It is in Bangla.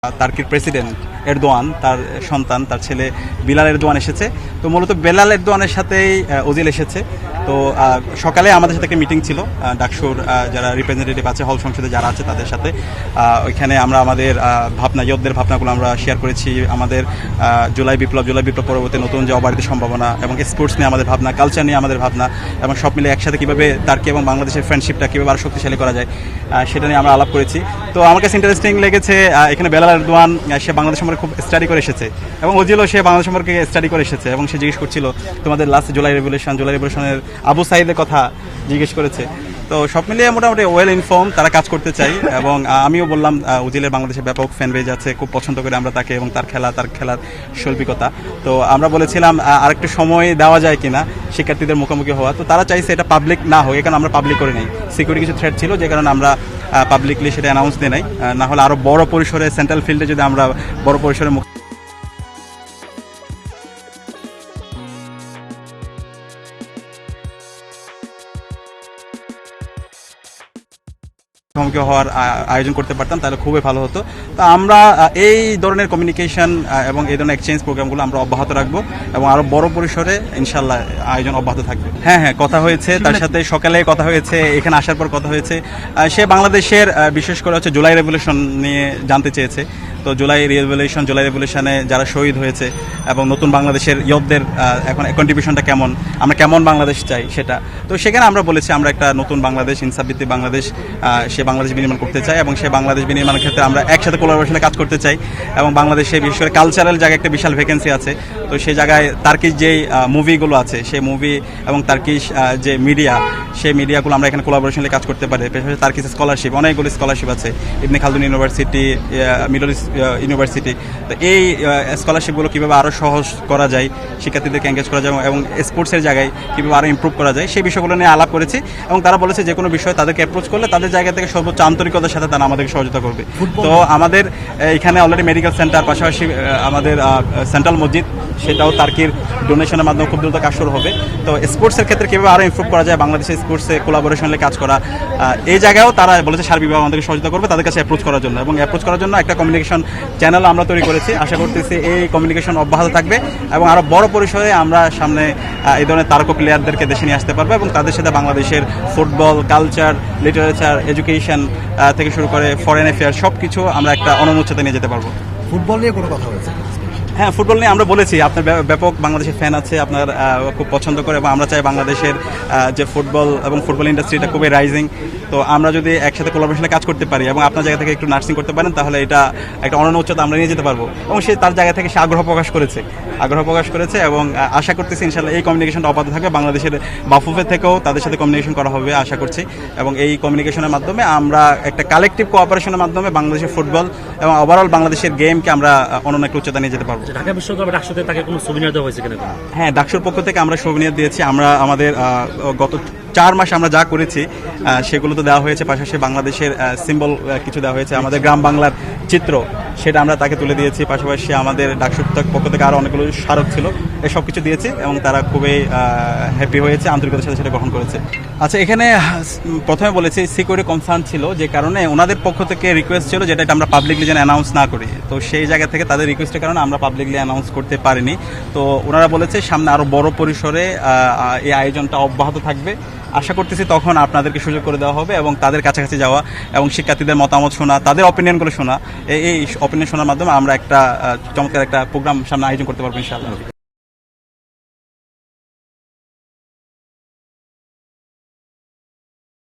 তার্কির প্রেসিডেন্ট এরদোয়ান তার সন্তান তার ছেলে বিলাল এরদোয়ান এসেছে। তো মূলত বেলাল এরদোয়ানের সাথেই ওজিল এসেছে। তো সকালে আমাদের সাথে একটা মিটিং ছিল ডাকসুর যারা রিপ্রেজেন্টেটিভ আছে, হল সংসদে যারা আছে তাদের সাথে। ওইখানে আমরা আমাদের ভাবনা, ইয়দের ভাবনাগুলো আমরা শেয়ার করেছি। আমাদের জুলাই বিপ্লব পরবর্তী নতুন যে অবারিত সম্ভাবনা এবং স্পোর্টস নিয়ে আমাদের ভাবনা, কালচার নিয়ে আমাদের ভাবনা এবং সব মিলে একসাথে কীভাবে তার্কি এবং বাংলাদেশের ফ্রেন্ডশিপটা কীভাবে আরও শক্তিশালী করা যায় সেটা নিয়ে আমরা আলাপ করেছি। তো আমার কাছে ইন্টারেস্টিং লেগেছে এখানে বেলাল এরদোয়ান সে বাংলাদেশ সম্পর্কে খুব স্টাডি করে এসেছে এবং ওজিলও সে বাংলাদেশ সম্পর্কে স্টাডি করে এসেছে এবং সে জিজ্ঞেস করছিল তোমাদের লাস্ট জুলাই রেভলিউশনের আবু সাইদের কথা জিজ্ঞেস করেছে। তো সব মিলিয়ে মোটামুটি ওয়েল ইনফর্ম, তারা কাজ করতে চাই এবং আমিও বললাম উজিলের বাংলাদেশে ব্যাপক ফ্যান বেজ আছে, খুব পছন্দ করি আমরা তাকে এবং তার খেলার শৈল্পিকতা। তো আমরা বলেছিলাম আরেকটু সময় দেওয়া যায় কিনা শিক্ষার্থীদের মুখোমুখি হওয়া। তো তারা চাইছে এটা পাবলিক না হোক, এখানে আমরা পাবলিক করে নেই, সিকিউরিটি কিছু থ্রেট ছিল যে কারণে আমরা পাবলিকলি সেটা অ্যানাউন্স দিয়ে নাই। না হলে আরও বড় পরিসরে সেন্ট্রাল ফিল্ডে যদি আমরা বড় পরিসরে মুখোমুখি হওয়ার আয়োজন করতে পারতাম তাহলে খুবই ভালো হতো। তো আমরা এই ধরনের কমিউনিকেশন এবং এই ধরনের এক্সচেঞ্জ প্রোগ্রামগুলো আমরা অব্যাহত রাখবো এবং আরও বড় পরিসরে ইনশাল্লাহ আয়োজন অব্যাহত থাকবে। হ্যাঁ, কথা হয়েছে তার সাথে, সকালে কথা হয়েছে, এখানে আসার পর কথা হয়েছে। সে বাংলাদেশের বিশেষ করে জুলাই রেভলিউশন নিয়ে জানতে চেয়েছে। তো জুলাই রেভলিউশনে যারা শহীদ হয়েছে এবং নতুন বাংলাদেশের ইয়দের এখন কন্ট্রিবিউশনটা কেমন, আমরা কেমন বাংলাদেশ চাই সেটা। তো সেখানে আমরা বলেছি আমরা একটা নতুন বাংলাদেশ, ইনসাফভিত্তিক বাংলাদেশ, সে বাংলাদেশ বিনির্মাণ করতে চাই এবং সে বাংলাদেশ বিনির্মাণের ক্ষেত্রে আমরা একসাথে কোলাবোরেশনে কাজ করতে চাই এবং বাংলাদেশে বিশেষ করে কালচারাল জায়গায় একটা বিশাল ভ্যাকেন্সি আছে। তো সেই জায়গায় তার্কিশ যেই মুভিগুলো আছে সেই মুভি এবং তার্কিশ যে মিডিয়া, সেই মিডিয়াগুলো আমরা এখানে কোলাবোরেশনে কাজ করতে পারি। পাশাপাশি তার্কিশ স্কলারশিপ, অনেকগুলো স্কলারশিপ আছে, Ibn Khaldun university, middle east university. তো এই স্কলারশিপগুলো কীভাবে আরও সহজ করা যায়, শিক্ষার্থীদেরকে এঙ্গেজ করা যায় এবং স্পোর্টসের জায়গায় কীভাবে আরও ইমপ্রুভ করা যায় সেই বিষয়গুলো নিয়ে আলাপ করেছি এবং তারা বলেছে যে কোনো বিষয় তাদেরকে অ্যাপ্রোচ করলে তাদের জায়গা থেকে সর্বোচ্চ আন্তরিকতার সাথে তারা আমাদেরকে সহযোগিতা করবে। তো আমাদের এখানে অলরেডি মেডিকেল সেন্টার, পাশাপাশি আমাদের সেন্ট্রাল মসজিদ, সেটাও তার্কির ডোনেশনের মাধ্যমে খুব দ্রুত কাজ শুরু হবে। তো স্পোর্টসের ক্ষেত্রে কীভাবে আরও ইমপ্রুভ করা যায়, বাংলাদেশের স্পোর্টসে কোলাবোরেশনে কাজ করা, এই জায়গায়ও তারা বলেছে সার্বিকভাবে আমাদেরকে সহযোগিতা করবে তাদের কাছে অ্যাপ্রোচ করার জন্য এবং অ্যাপ্রোচ করার জন্য একটা কমিউনিকেশন চ্যানেল আমরা তৈরি করেছি। আশা করতেছি এই কমিউনিকেশন অব্যাহত থাকবে এবং আরও বড় পরিসরে আমরা সামনে এই ধরনের তারকা প্লেয়ারদেরকে দেশে নিয়ে আসতে পারবো এবং তাদের সাথে বাংলাদেশের ফুটবল, কালচার, লিটারেচার, এডুকেশন থেকে শুরু করে ফরেন অ্যাফেয়ার সব কিছু আমরা একটা অনন্য উচ্চতায় নিয়ে যেতে পারবো। ফুটবল নিয়ে কোনো কথা হয়েছে? হ্যাঁ, ফুটবল নিয়ে আমরা বলেছি আপনার ব্যাপক বাংলাদেশের ফ্যান আছে, আপনার খুব পছন্দ করে এবং আমরা চাই বাংলাদেশের যে ফুটবল এবং ফুটবল ইন্ডাস্ট্রিটা খুবই রাইজিং। তো আমরা যদি একসাথে কোলাবোরেশনে কাজ করতে পারি এবং আপনার জায়গা থেকে একটু নার্সিং করতে পারেন তাহলে এটা একটা অনন্য উচ্চতা আমরা নিয়ে যেতে পারবো এবং সে তার জায়গা থেকে সে আগ্রহ প্রকাশ করেছে এবং আশা করতেছি ইনশাল্লাহ এই কমিউনিকেশনটা অব্যাহত থাকবে। বাংলাদেশের বাফুফে থেকেও তাদের সাথে কমিউনিকেশন করা হবে আশা করছি এবং এই কমিউনিকেশনের মাধ্যমে আমরা একটা কালেকটিভ কোঅপারেশনের মাধ্যমে বাংলাদেশের ফুটবল এবং ওভারঅল বাংলাদেশের গেমকে আমরা অনন্য একটা উচ্চতা নিয়ে যেতে পারবো। ঢাকা বিশ্ববিদ্যালয় ডাকসুতে তাকে কোনো সুবিনিয়র দেওয়া হয়েছে কিনা? হ্যাঁ, ডাকসুর পক্ষ থেকে আমরা সুবিনিয়র দিয়েছি। আমরা আমাদের গত 4 মাসে আমরা যা করেছি সেগুলো তো দেওয়া হয়েছে, পাশাপাশি বাংলাদেশের সিম্বল কিছু দেওয়া হয়েছে, আমাদের গ্রাম বাংলার চিত্র সেটা আমরা তাকে তুলে দিয়েছি। পাশাপাশি আমাদের ডাকসুর পক্ষ থেকে আরও অনেকগুলো স্মারক ছিল, এসব কিছু দিয়েছি এবং তারা খুবই হ্যাপি হয়েছে, আন্তরিকতার সাথে সেটা গ্রহণ করেছে। আচ্ছা, এখানে প্রথমে বলেছি সিকিউরিটি কনসার্ন ছিল যে কারণে ওনাদের পক্ষ থেকে রিকোয়েস্ট ছিল যেটা আমরা পাবলিকলি যেন অ্যানাউন্স না করি। তো সেই জায়গা থেকে তাদের রিকোয়েস্টের কারণে আমরা পাবলিকলি অ্যানাউন্স করতে পারিনি। তো ওনারা বলেছে সামনে আরও বড় পরিসরে এই আয়োজনটা অব্যাহত থাকবে। আশা করতেছি তখন আপনাদেরকে সুযোগ করে দেওয়া হবে এবং তাদের কাছাকাছি যাওয়া এবং শিক্ষার্থীদের মতামত শোনা, তাদের অপিনিয়নগুলো শোনা, এই অপিনিয়ন শোনার মাধ্যমে আমরা একটা চমৎকার একটা প্রোগ্রাম সামনে আয়োজন করতে পারবো ইনশাআল্লাহ।